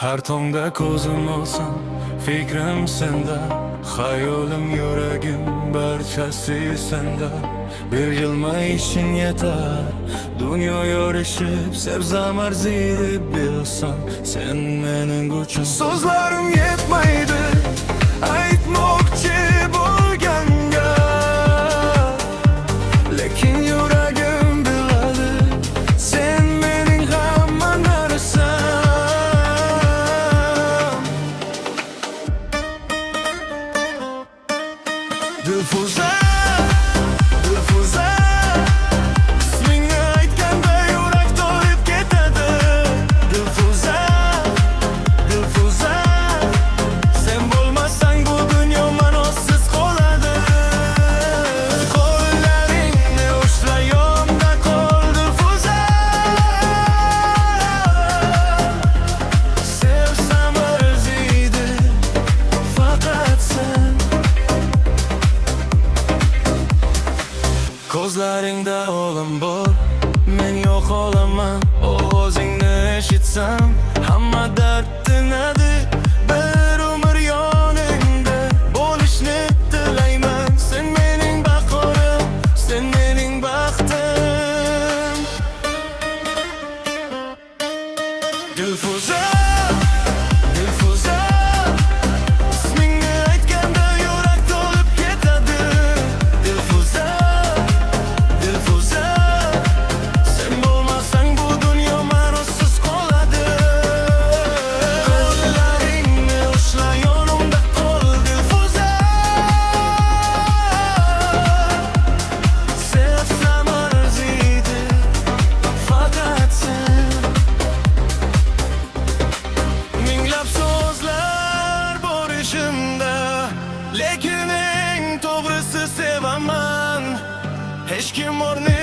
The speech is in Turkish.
Har tongda ko'zim olsam, fikrim senda, hayolim, yuragim barchasi senda. Bir jilmayishing yetar, dunyo yorishib, sebzam arziydi bilsam, sen mening uchun. So'zlarim yetmaydi aytmoqchi bo'lganga, lekin yuragim biladi, sen mening hamma narsam. Dilfuza, Dilfuza, ismingni aytganda yurak to'lib ketadi. Dilfuza, Dilfuza, sen bo'lmasang bu dunyo ma'nosiz qoladi. Qo'llaringni ushla, yonimda qol Dilfuza. Sevsam arziydi faqat sen. Ko'zlaringda olim bor, men yo'q olaman. Ovozingni eshitsam, hamma dard tinadi. Bir umr yoningda bo'lishni tilayman. Sen mening baqorim, sen mening baxtim. Dilfuza, Dilfuza, ismingni aytganda yurak to'lib ketadi. Dilfuza, Dilfuza, sen bo'lmasang bu dunyo ma'nosiz qoladi. Qo'llaringni ushla, yonimda qol Dilfuza. Sevsam arziydi faqat sen. Minglab so'zlar bor ishimda, lekin eng to'g'risi sevaman. Hech kim o'rni